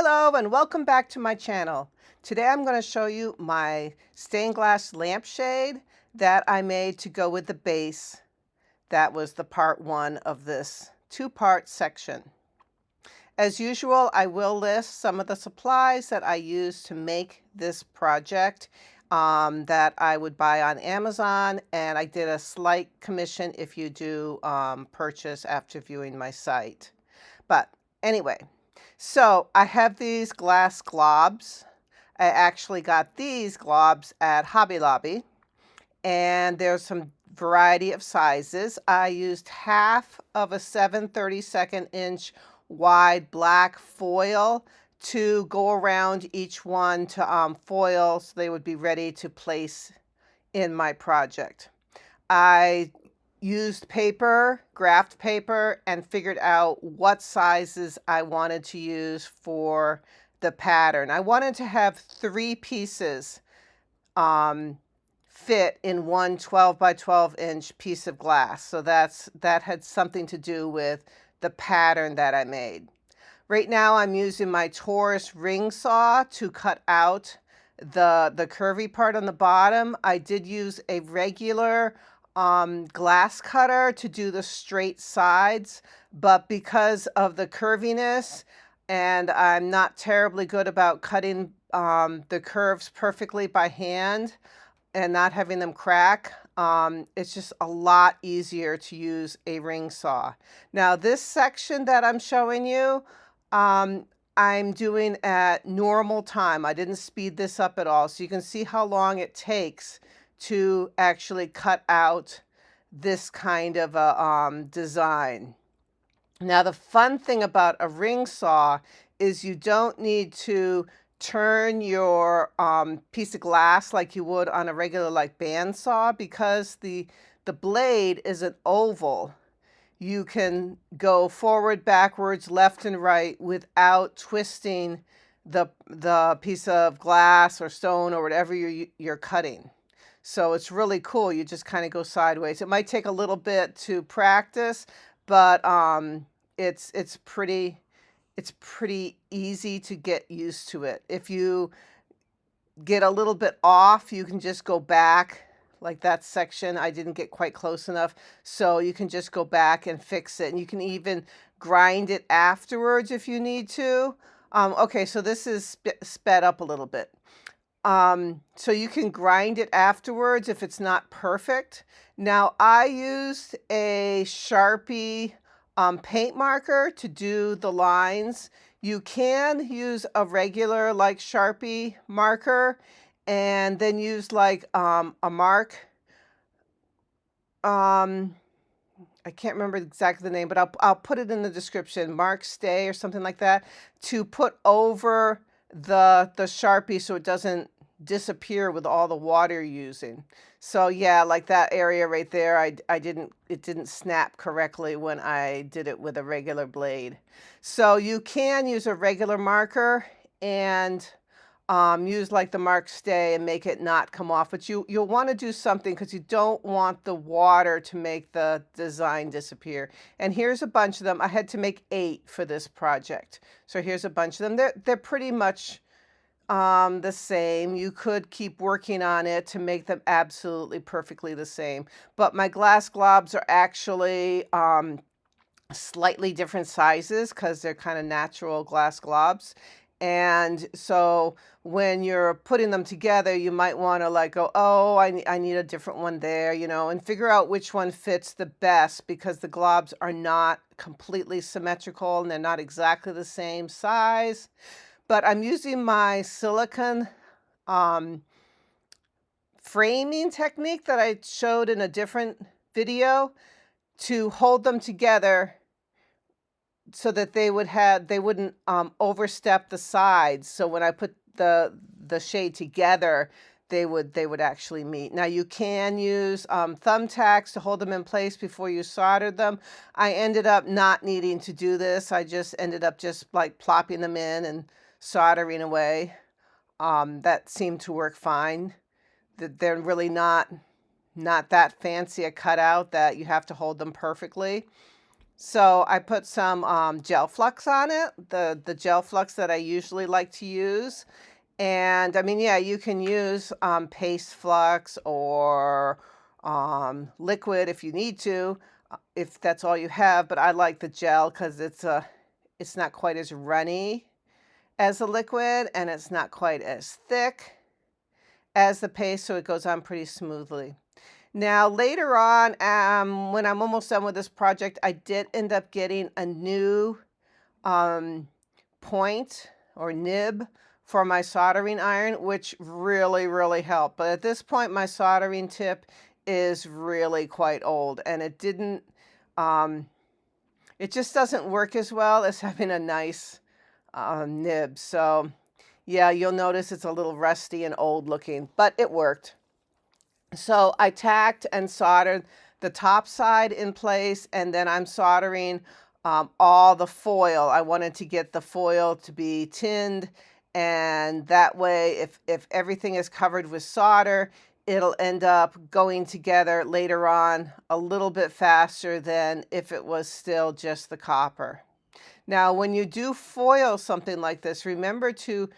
Hello and welcome back to my channel. Today I'm going to show you my stained glass lampshade that I made to go with the base. That was the part one of this two-part section. As usual, I will list some of the supplies that I used to make this project that I would buy on Amazon, and I did a slight commission if you do purchase after viewing my site. But anyway, so I have these glass globs. I actually got these globs at Hobby Lobby, and there's some variety of sizes. I used half of a 7/32 inch wide black foil to go around each one to foil so they would be ready to place in my project. I used paper, graph paper, and figured out what sizes I wanted to use for the pattern. I wanted to have 3 pieces fit in one 12 by 12 inch piece of glass. So that had something to do with the pattern that I made. Right now I'm using my Taurus ring saw to cut out the curvy part on the bottom. I did use a regular glass cutter to do the straight sides, but because of the curviness, and I'm not terribly good about cutting the curves perfectly by hand and not having them crack, it's just a lot easier to use a ring saw. Now this section that I'm showing you, I'm doing at normal time. I didn't speed this up at all, so you can see how long it takes to actually cut out this kind of a design. Now the fun thing about a ring saw is you don't need to turn your piece of glass like you would on a regular like bandsaw, because the blade is an oval. You can go forward, backwards, left and right without twisting the piece of glass or stone or whatever you're cutting. So it's really cool. You just kind of go sideways. It might take a little bit to practice, but it's pretty easy to get used to it. If you get a little bit off, you can just go back. Like that section, I didn't get quite close enough, so you can just go back and fix it. And you can even grind it afterwards if you need to. Okay, so this is sped up a little bit. So you can grind it afterwards if it's not perfect. Now I used a Sharpie paint marker to do the lines. You can use a regular like Sharpie marker and then use like a mark. I can't remember exactly the name, but I'll put it in the description. Mark Stay or something like that, to put over the Sharpie so it doesn't disappear with all the water you're using. So yeah, like that area right there, it didn't snap correctly when I did it with a regular blade. So you can use a regular marker and use like the Mark Stay and make it not come off, but you'll want to do something because you don't want the water to make the design disappear. And here's a bunch of them. I had to make 8 for this project, so here's a bunch of them. They're pretty much the same. You could keep working on it to make them absolutely perfectly the same, but my glass globs are actually slightly different sizes because they're kind of natural glass globs. And so when you're putting them together, you might want to like go, oh, I need a different one there, you know, and figure out which one fits the best, because the globs are not completely symmetrical and they're not exactly the same size. But I'm using my silicone framing technique that I showed in a different video to hold them together so that they wouldn't overstep the sides. So when I put the shade together, they would actually meet. Now you can use thumbtacks to hold them in place before you solder them. I ended up not needing to do this. I just ended up just like plopping them in and soldering away. That seemed to work fine. They're really not that fancy a cutout that you have to hold them perfectly. So I put some gel flux on it, the gel flux that I usually like to use. And I mean, yeah, you can use paste flux or liquid if you need to, if that's all you have. But I like the gel because it's not quite as runny as a liquid, and it's not quite as thick as the paste, so it goes on pretty smoothly. Now, later on, when I'm almost done with this project, I did end up getting a new um, point or nib for my soldering iron, which really, really helped. But at this point, my soldering tip is really quite old, and um, it just doesn't work as well as having a nice nib. So yeah, you'll notice it's a little rusty and old looking, but it worked. So I tacked and soldered the top side in place, and then I'm soldering all the foil. I wanted to get the foil to be tinned, and that way, if everything is covered with solder, it'll end up going together later on a little bit faster than if it was still just the copper. Now, when you do foil something like this, remember to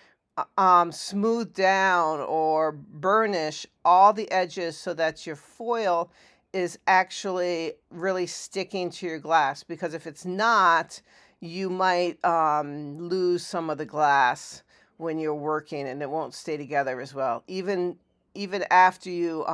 smooth down or burnish all the edges so that your foil is actually really sticking to your glass. Because if it's not, you might lose some of the glass when you're working, and it won't stay together as well. Even after you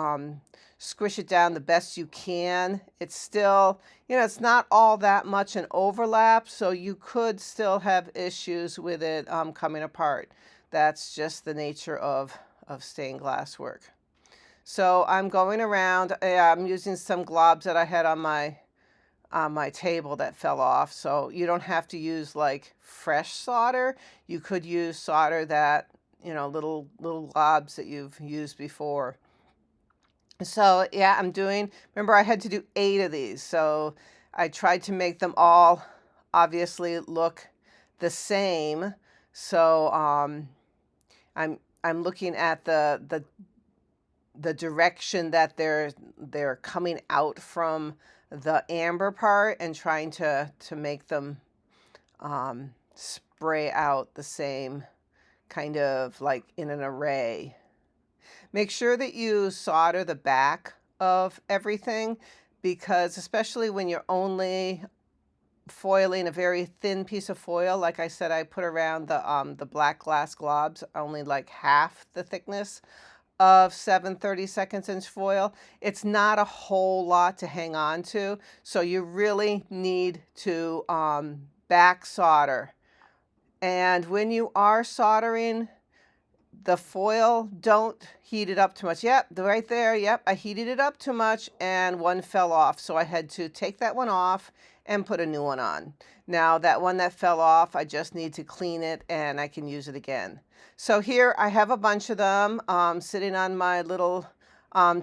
squish it down the best you can, it's still, it's not all that much an overlap, so you could still have issues with it coming apart. That's just the nature of stained glass work. So I'm going around, I'm using some globs that I had on my table that fell off. So you don't have to use like fresh solder. You could use solder that, little globs that you've used before. So yeah, remember I had to do 8 of these. So I tried to make them all obviously look the same. So I'm looking at the direction that they're coming out from the amber part and trying to make them spray out the same, kind of like in an array. Make sure that you solder the back of everything, because especially when you're only foiling a very thin piece of foil, like I said, I put around the black glass globs, only like half the thickness of 7/32 inch foil. It's not a whole lot to hang on to, so you really need to back solder. And when you are soldering the foil, don't heat it up too much. Yep, right there. Yep, I heated it up too much and one fell off. So I had to take that one off and put a new one on. Now that one that fell off, I just need to clean it and I can use it again. So here I have a bunch of them sitting on my little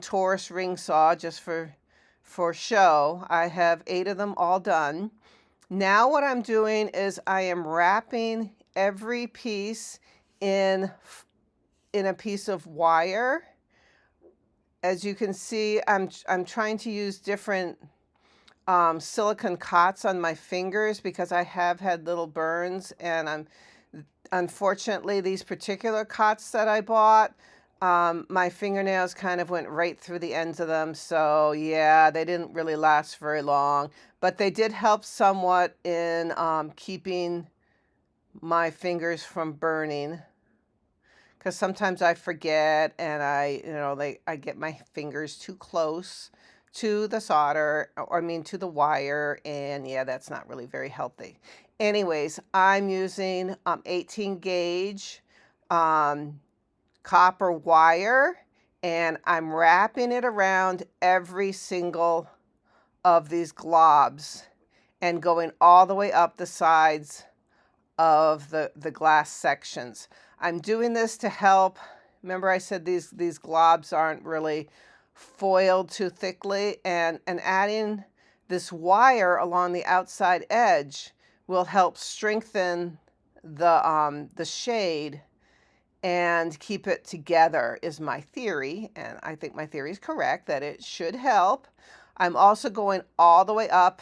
Taurus ring saw just for show. I have 8 of them all done. Now what I'm doing is I am wrapping every piece in a piece of wire. As you can see, I'm trying to use different silicone cots on my fingers because I have had little burns, and unfortunately these particular cots that I bought, my fingernails kind of went right through the ends of them. So yeah, they didn't really last very long, but they did help somewhat in keeping my fingers from burning. Because sometimes I forget and I get my fingers too close to the solder, or I mean to the wire, and yeah, that's not really very healthy. Anyways, I'm using 18 gauge copper wire, and I'm wrapping it around every single of these globs and going all the way up the sides of the glass sections. I'm doing this to help. Remember I said these globs aren't really foiled too thickly, and adding this wire along the outside edge will help strengthen the shade and keep it together, is my theory, and I think my theory is correct that it should help. I'm also going all the way up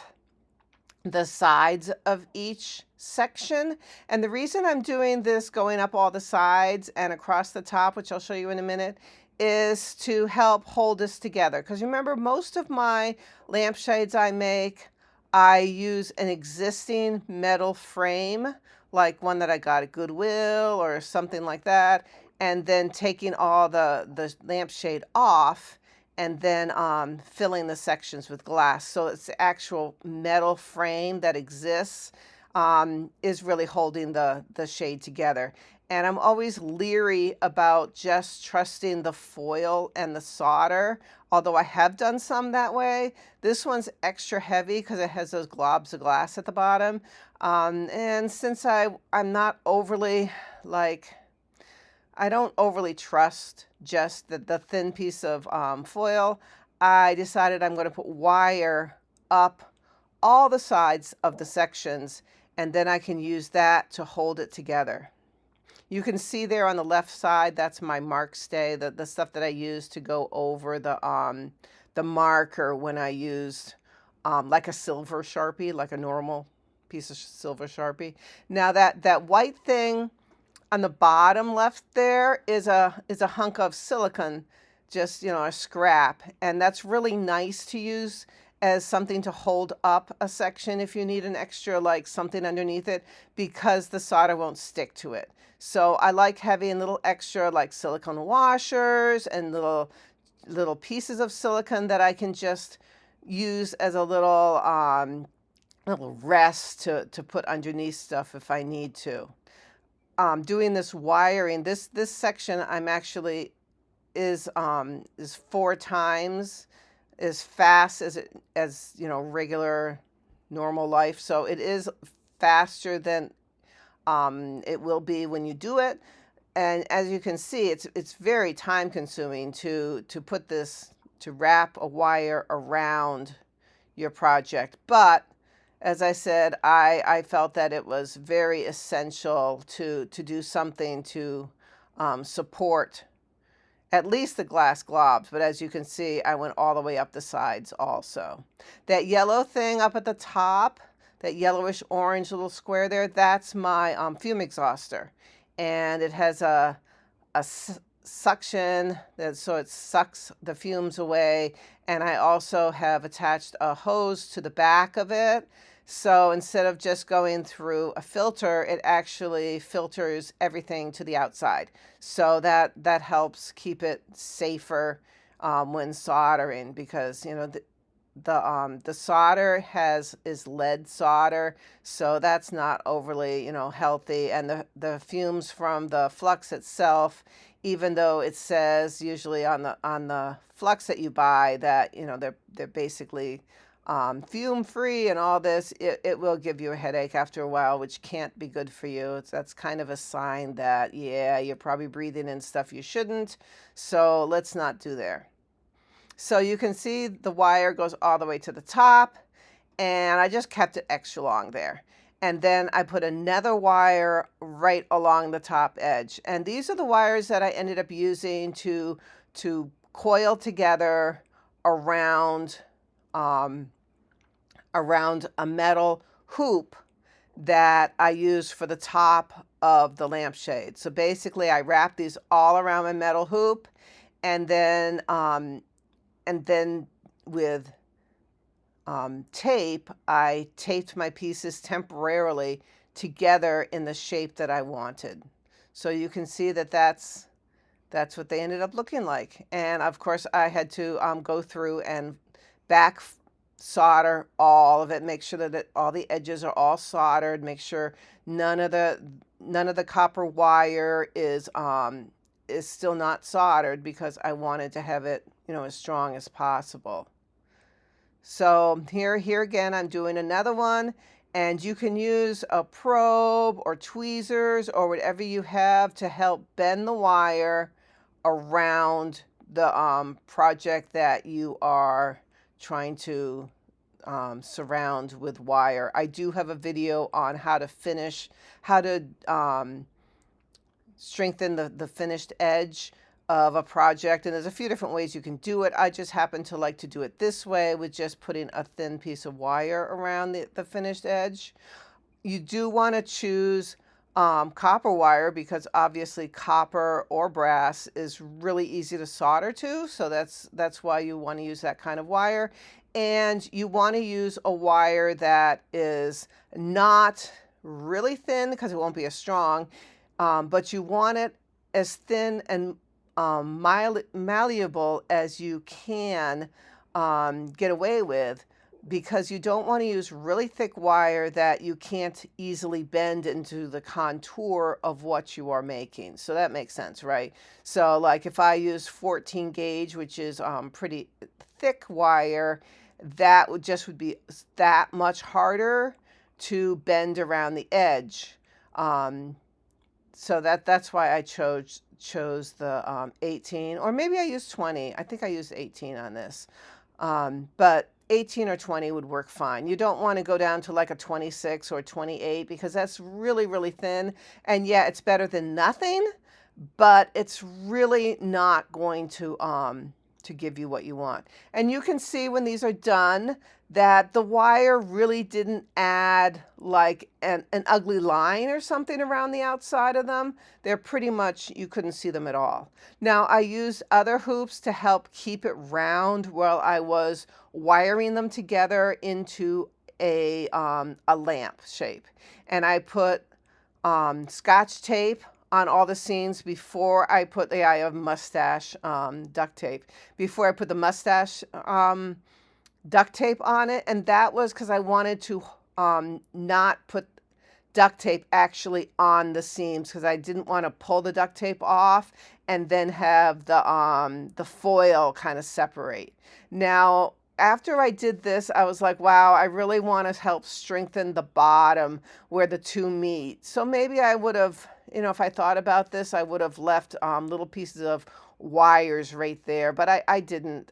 the sides of each section. And the reason I'm doing this going up all the sides and across the top, which I'll show you in a minute, is to help hold this together. Because remember, most of my lampshades I make, I use an existing metal frame, like one that I got at Goodwill or something like that, and then taking all the lampshade off and then filling the sections with glass. So it's the actual metal frame that exists is really holding the shade together. And I'm always leery about just trusting the foil and the solder, although I have done some that way. This one's extra heavy because it has those globs of glass at the bottom. And since I'm not overly like, I don't overly trust just the thin piece of foil, I decided I'm going to put wire up all the sides of the sections, and then I can use that to hold it together. You can see there on the left side, that's my mark stay, the stuff that I use to go over the marker when I used like a silver Sharpie, like a normal piece of silver Sharpie. Now that white thing on the bottom left there is a hunk of silicone, just, you know, a scrap, and that's really nice to use as something to hold up a section if you need an extra, like something underneath it, because the solder won't stick to it. So I like having little extra like silicone washers and little pieces of silicone that I can just use as a little rest to put underneath stuff if I need to. Doing this wiring, this section I'm actually is 4 times as fast as you know, regular normal life. So it is faster than it will be when you do it. And as you can see, it's very time consuming to put this, to wrap a wire around your project. But as I said, I felt that it was very essential to do something to support at least the glass globs. But as you can see, I went all the way up the sides also. That yellow thing up at the top, that yellowish orange little square there, that's my fume exhauster. And it has a suction, so it sucks the fumes away. And I also have attached a hose to the back of it. So instead of just going through a filter, it actually filters everything to the outside. So that helps keep it safer when soldering, because you know the solder is lead solder, so that's not overly, you know, healthy. And the fumes from the flux itself, even though it says usually on the flux that you buy that, you know, they're basically fume free and all this, it will give you a headache after a while, which can't be good for you. That's kind of a sign that, yeah, you're probably breathing in stuff you shouldn't. So let's not do there. So you can see the wire goes all the way to the top, and I just kept it extra long there. And then I put another wire right along the top edge. And these are the wires that I ended up using to coil together around around a metal hoop that I use for the top of the lampshade. So basically I wrap these all around my metal hoop, and then with tape, I taped my pieces temporarily together in the shape that I wanted. So you can see that that's what they ended up looking like. And of course I had to go through and back solder all of it, make sure that all the edges are all soldered, make sure none of the copper wire is still not soldered, because I wanted to have it, you know, as strong as possible. So here again, I'm doing another one, and you can use a probe or tweezers or whatever you have to help bend the wire around the project that you are trying to surround with wire. I do have a video on how to strengthen the finished edge of a project, and there's a few different ways you can do it. I just happen to like to do it this way with just putting a thin piece of wire around the finished edge. You do want to choose copper wire because obviously copper or brass is really easy to solder to, so that's why you want to use that kind of wire. And you want to use a wire that is not really thin because it won't be as strong, but you want it as thin and malleable as you can get away with, because you don't want to use really thick wire that you can't easily bend into the contour of what you are making. So that makes sense, right? So like if I use 14 gauge, which is pretty thick wire, that would be that much harder to bend around the edge. So that's why I chose the 18, or maybe I used 20. I think I used 18 on this. But 18 or 20 would work fine. You don't want to go down to like a 26 or 28 because that's really, really thin. And yeah, it's better than nothing, but it's really not going to give you what you want. And you can see when these are done that the wire really didn't add like an ugly line or something around the outside of them. They're pretty much, you couldn't see them at all. Now I used other hoops to help keep it round while I was wiring them together into a lamp shape. And I put Scotch tape on all the seams before I put the I have mustache duct tape. Before I put the mustache duct tape on it, and that was because I wanted to not put duct tape actually on the seams because I didn't want to pull the duct tape off and then have the foil kind of separate. Now, after I did this, I was like, wow, I really want to help strengthen the bottom where the two meet. So maybe I would have, if I thought about this, I would have left little pieces of wires right there, but I didn't.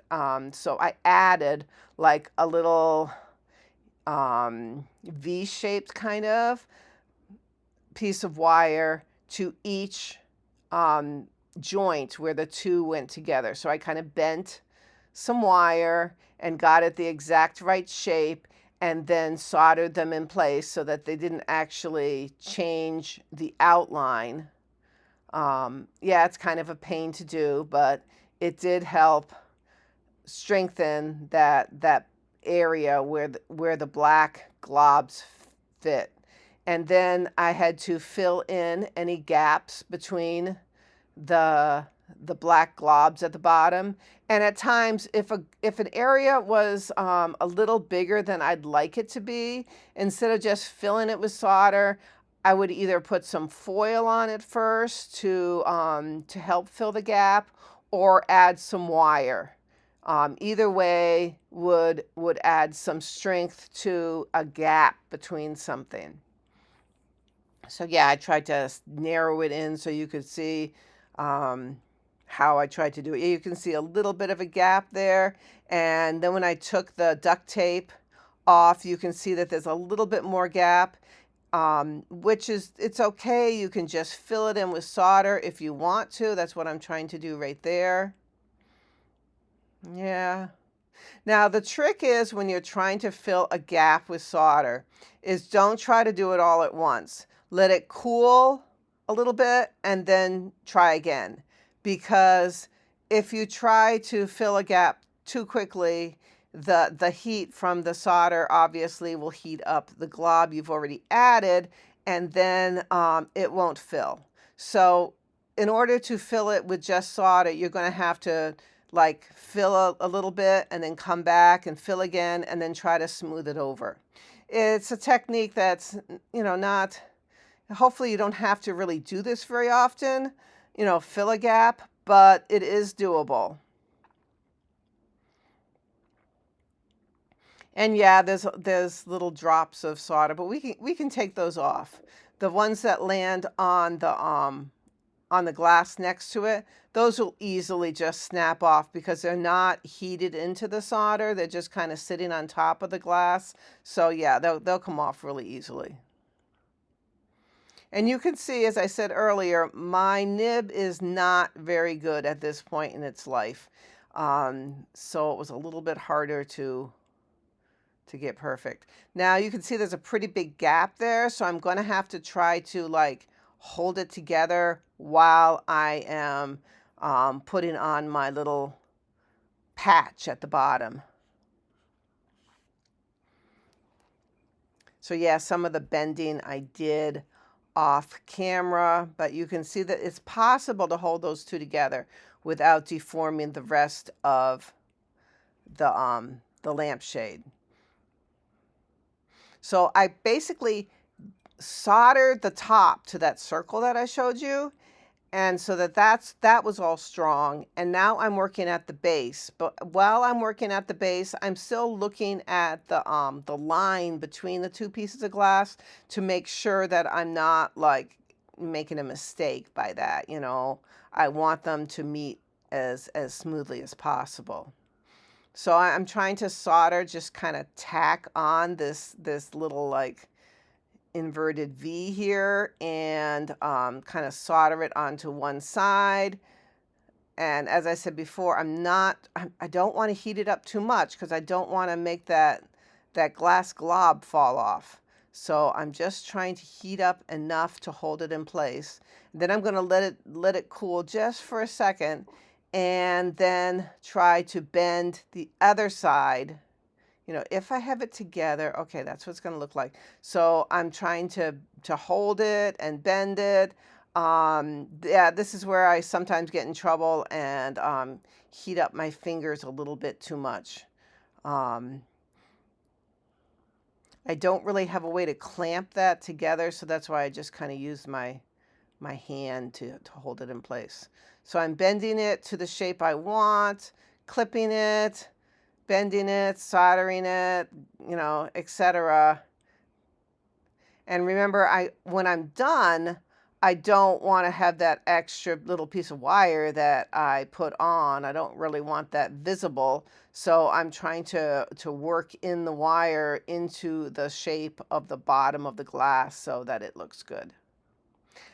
So I added like a little V-shaped kind of piece of wire to each joint where the two went together. So I kind of bent some wire and got it the exact right shape and then soldered them in place so that they didn't actually change the outline. Yeah, it's kind of a pain to do, but it did help strengthen that area where the black globs fit. And then I had to fill in any gaps between the black globs at the bottom. And at times, if an area was a little bigger than I'd like it to be, instead of just filling it with solder, I would either put some foil on it first to help fill the gap, or add some wire. Either way would add some strength to a gap between something. So yeah, I tried to narrow it in so you could see how I tried to do it. You can see a little bit of a gap there. And then when I took the duct tape off, you can see that there's a little bit more gap, which is, it's okay. You can just fill it in with solder if you want to. That's what I'm trying to do right there. Yeah. Now the trick is when you're trying to fill a gap with solder is don't try to do it all at once. Let it cool a little bit and then try again. Because if you try to fill a gap too quickly, the heat from the solder obviously will heat up the glob you've already added, and then it won't fill. So in order to fill it with just solder, you're going to have to like fill a little bit and then come back and fill again and then try to smooth it over. It's a technique that's, not, hopefully you don't have to really do this very often, fill a gap, but it is doable. And yeah, there's little drops of solder, but we can take those off. The ones that land on the glass next to it, those will easily just snap off because they're not heated into the solder. They're just kind of sitting on top of the glass. So yeah, they'll come off really easily. And you can see, as I said earlier, my nib is not very good at this point in its life. So it was a little bit harder to get perfect. Now you can see there's a pretty big gap there, so I'm going to have to try to like hold it together while I am putting on my little patch at the bottom. So yeah, some of the bending I did off camera, but you can see that it's possible to hold those two together without deforming the rest of the lampshade. So I basically soldered the top to that circle that I showed you, and so that was all strong. And now I'm working at the base, but while I'm working at the base, I'm still looking at the line between the two pieces of glass to make sure that I'm not like making a mistake by that. You know, I want them to meet as smoothly as possible. So I'm trying to solder, just kind of tack on this little like inverted V here, and kind of solder it onto one side. And as I said before, I don't want to heat it up too much because I don't want to make that glass glob fall off. So I'm just trying to heat up enough to hold it in place. Then I'm going to let it cool just for a second, and then try to bend the other side. You know, if I have it together, okay, that's what it's going to look like. So I'm trying to hold it and bend it. Yeah, this is where I sometimes get in trouble and heat up my fingers a little bit too much. I don't really have a way to clamp that together, so that's why I just kind of use my hand to hold it in place. So I'm bending it to the shape I want, clipping it, bending it, soldering it, you know, etc. And remember, when I'm done, I don't want to have that extra little piece of wire that I put on. I don't really want that visible. So I'm trying to work in the wire into the shape of the bottom of the glass so that it looks good.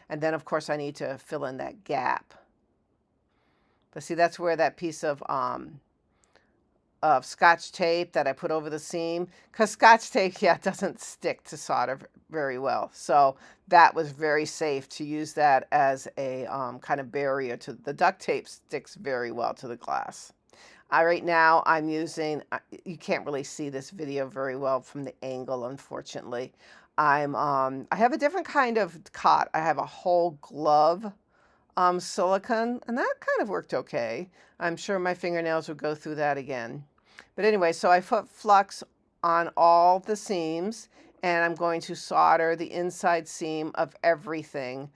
And then of course I need to fill in that gap. But see, that's where that piece of Scotch tape that I put over the seam, because Scotch tape, yeah, doesn't stick to solder very well. So that was very safe to use that as a kind of barrier to the duct tape. Sticks very well to the glass. Right now I'm using, you can't really see this video very well from the angle, unfortunately. I have a different kind of cot. I have a whole glove silicone, and that kind of worked okay. I'm sure my fingernails would go through that again. But anyway, so I put flux on all the seams, and I'm going to solder the inside seam of everything,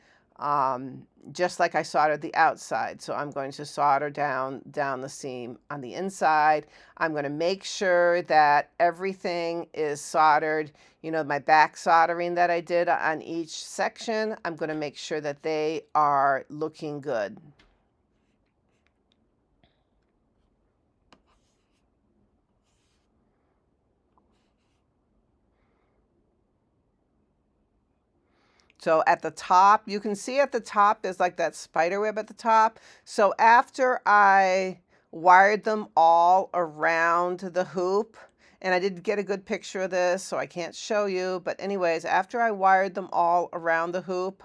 just like I soldered the outside. So I'm going to solder down the seam on the inside. I'm going to make sure that everything is soldered. You know, my back soldering that I did on each section, I'm going to make sure that they are looking good. So at the top, you can see at the top is like that spider web at the top. So after I wired them all around the hoop, and I didn't get a good picture of this, so I can't show you. But anyways, after I wired them all around the hoop,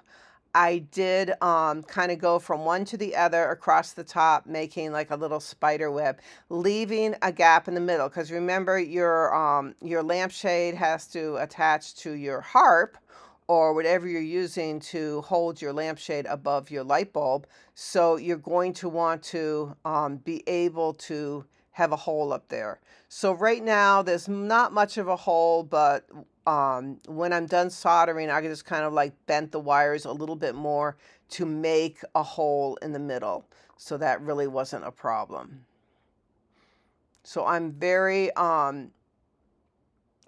I did kind of go from one to the other across the top, making like a little spider web, leaving a gap in the middle. Because remember, your lampshade has to attach to your harp or whatever you're using to hold your lampshade above your light bulb. So you're going to want to be able to have a hole up there. So right now there's not much of a hole, but when I'm done soldering, I can just kind of like bend the wires a little bit more to make a hole in the middle. So that really wasn't a problem. So I'm very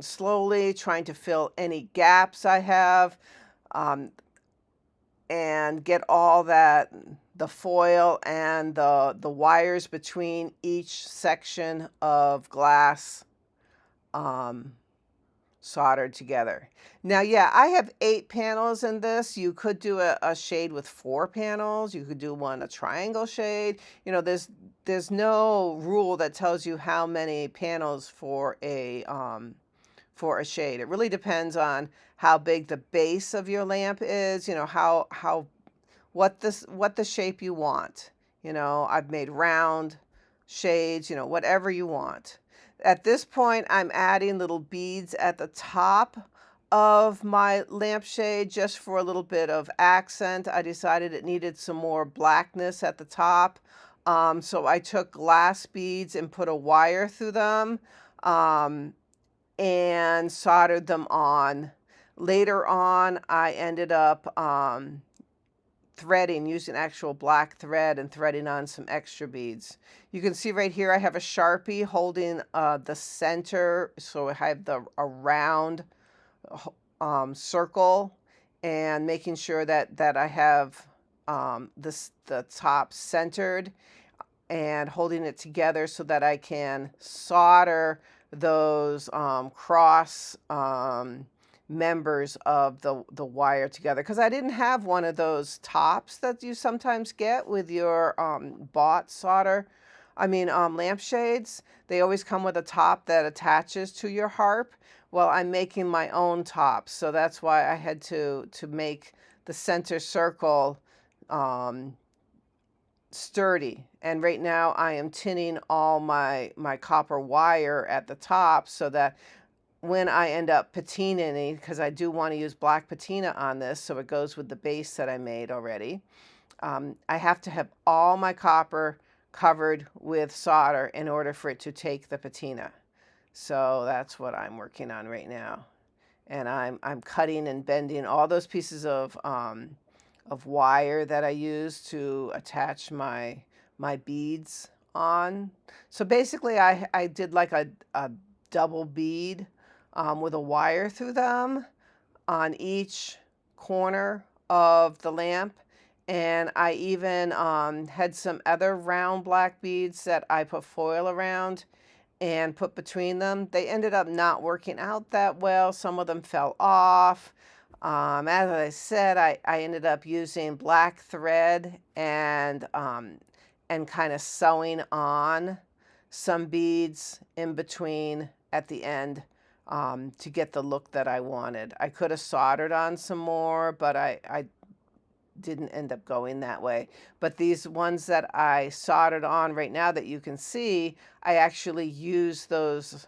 slowly trying to fill any gaps I have, and get all that, the foil and the wires between each section of glass soldered together. Now, yeah, I have 8 panels in this. You could do a shade with 4 panels. You could do a triangle shade. You know, there's no rule that tells you how many panels for a shade. It really depends on how big the base of your lamp is, you know, how what the shape you want. You know, I've made round shades, you know, whatever you want. At this point, I'm adding little beads at the top of my lampshade just for a little bit of accent. I decided it needed some more blackness at the top. So I took glass beads and put a wire through them and soldered them on. Later on, I ended up threading, using actual black thread and threading on some extra beads. You can see right here I have a Sharpie holding the center, so I have a round circle, and making sure that I have the top centered and holding it together so that I can solder those cross members of the wire together, because I didn't have one of those tops that you sometimes get with your bought solder. I mean, lampshades. They always come with a top that attaches to your harp. Well, I'm making my own top, so that's why I had to make the center circle sturdy. And right now I am tinning all my copper wire at the top so that when I end up patinaing, because I do want to use black patina on this so it goes with the base that I made already, I have to have all my copper covered with solder in order for it to take the patina. So that's what I'm working on right now. And I'm cutting and bending all those pieces of wire that I use to attach my beads on. So basically I did like a double bead with a wire through them on each corner of the lamp. And I even had some other round black beads that I put foil around and put between them. They ended up not working out that well. Some of them fell off. As I said, I ended up using black thread and kind of sewing on some beads in between at the end to get the look that I wanted. I could have soldered on some more, but I didn't end up going that way. But these ones that I soldered on right now that you can see, I actually use those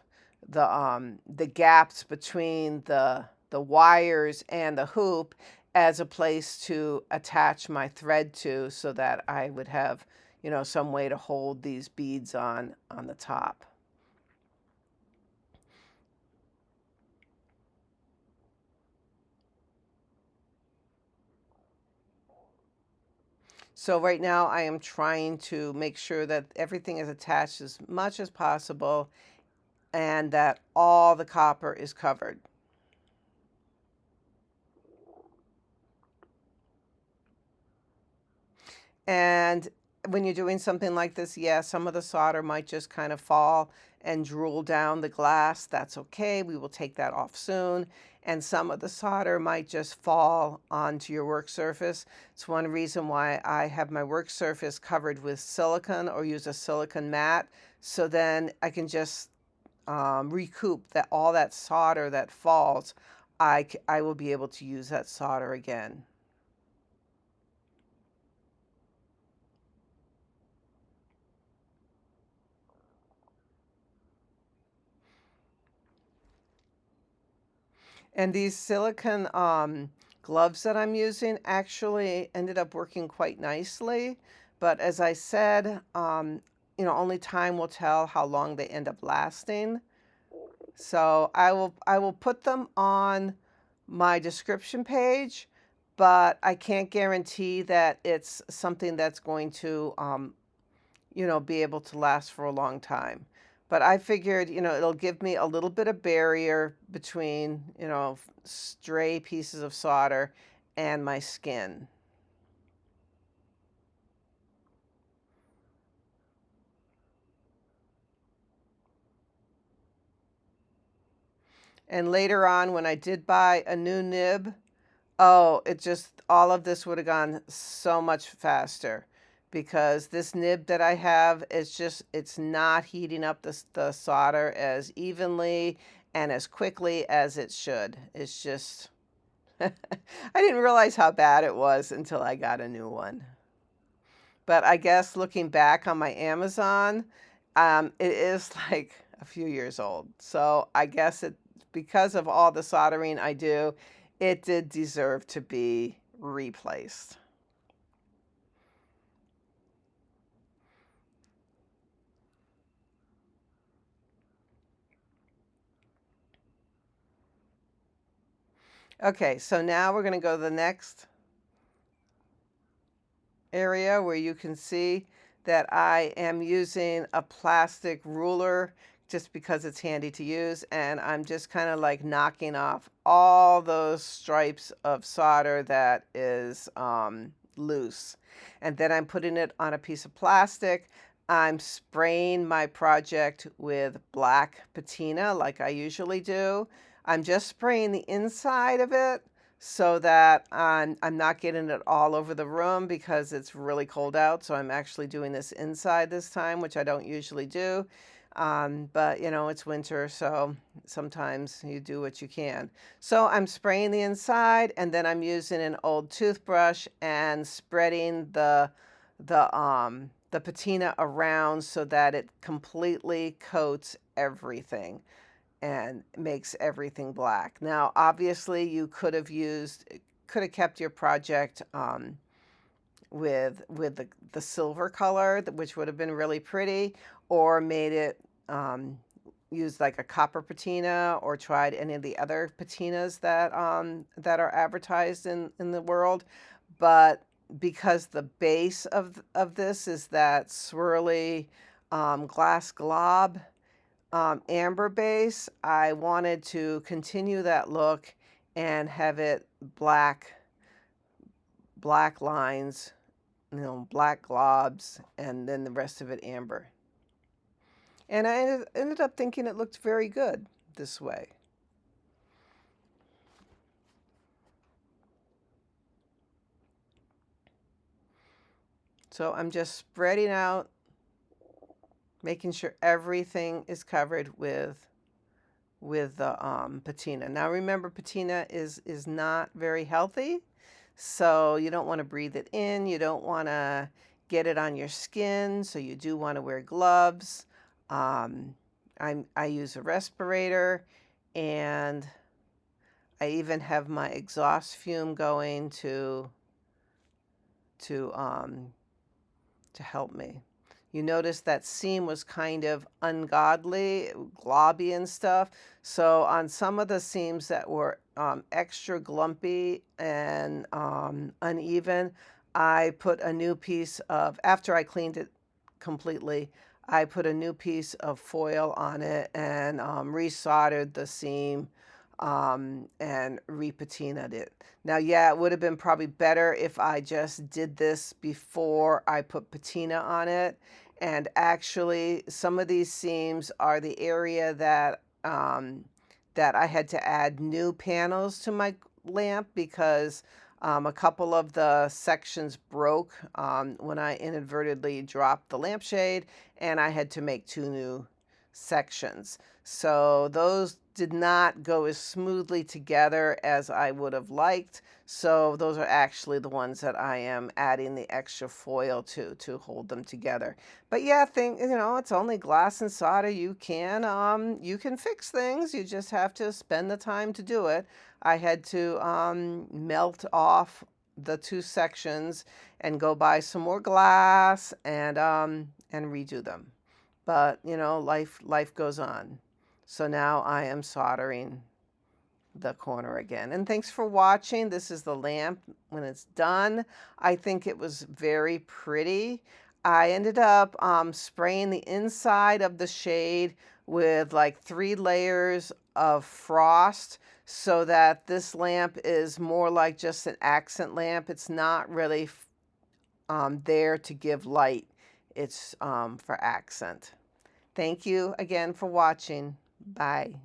the gaps between the wires and the hoop as a place to attach my thread to, so that I would have, you know, some way to hold these beads on the top. So right now I am trying to make sure that everything is attached as much as possible and that all the copper is covered. And when you're doing something like this, yeah, some of the solder might just kind of fall and drool down the glass. That's okay. We will take that off soon. And some of the solder might just fall onto your work surface. It's one reason why I have my work surface covered with silicone or use a silicone mat. So then I can just recoup that all that solder that falls. I will be able to use that solder again. And these silicone gloves that I'm using actually ended up working quite nicely. But as I said, you know, only time will tell how long they end up lasting. So I will put them on my description page, but I can't guarantee that it's something that's going to you know, be able to last for a long time. But I figured, you know, it'll give me a little bit of barrier between, you know, stray pieces of solder and my skin. And later on, when I did buy a new nib, oh, it just, all of this would have gone so much faster because this nib that I have is just, it's not heating up the solder as evenly and as quickly as it should. It's just, I didn't realize how bad it was until I got a new one. But I guess looking back on my Amazon, it is like a few years old. So I guess it, because of all the soldering I do, it did deserve to be replaced. Okay, so now we're going to go to the next area where you can see that I am using a plastic ruler just because it's handy to use, and I'm just kind of like knocking off all those stripes of solder that is loose. And then I'm putting it on a piece of plastic. I'm spraying my project with black patina like I usually do. I'm just spraying the inside of it so that I'm not getting it all over the room because it's really cold out. So I'm actually doing this inside this time, which I don't usually do. But you know, it's winter, so sometimes you do what you can. So I'm spraying the inside, and then I'm using an old toothbrush and spreading the patina around so that it completely coats everything and makes everything black. Now, obviously, you could have kept your project with the silver color, which would have been really pretty, or made it use like a copper patina, or tried any of the other patinas that are advertised in the world. But because the base of this is that swirly glass glob amber base, I wanted to continue that look and have it black lines, you know, black globs, and then the rest of it amber. And I ended up thinking it looked very good this way. So I'm just spreading out, making sure everything is covered with the patina. Now remember, patina is not very healthy, so you don't want to breathe it in. You don't want to get it on your skin, so you do want to wear gloves. I use a respirator, and I even have my exhaust fume going to help me. You notice that seam was kind of ungodly, globby and stuff. So on some of the seams that were extra glumpy and uneven, I put a new piece of, after I cleaned it completely, I put a new piece of foil on it and resoldered the seam and repatinaed it. Now, yeah, it would have been probably better if I just did this before I put patina on it. And actually, some of these seams are the area that I had to add new panels to my lamp because a couple of the sections broke when I inadvertently dropped the lampshade, and I had to make two new sections. So those did not go as smoothly together as I would have liked. So those are actually the ones that I am adding the extra foil to hold them together. But yeah, you know, it's only glass and solder. You can fix things. You just have to spend the time to do it. I had to melt off the two sections and go buy some more glass and redo them. But you know, life goes on. So now I am soldering the corner again. And thanks for watching. This is the lamp when it's done. I think it was very pretty. I ended up spraying the inside of the shade with like 3 layers of frost so that this lamp is more like just an accent lamp. It's not really there to give light. It's for accent. Thank you again for watching. Bye.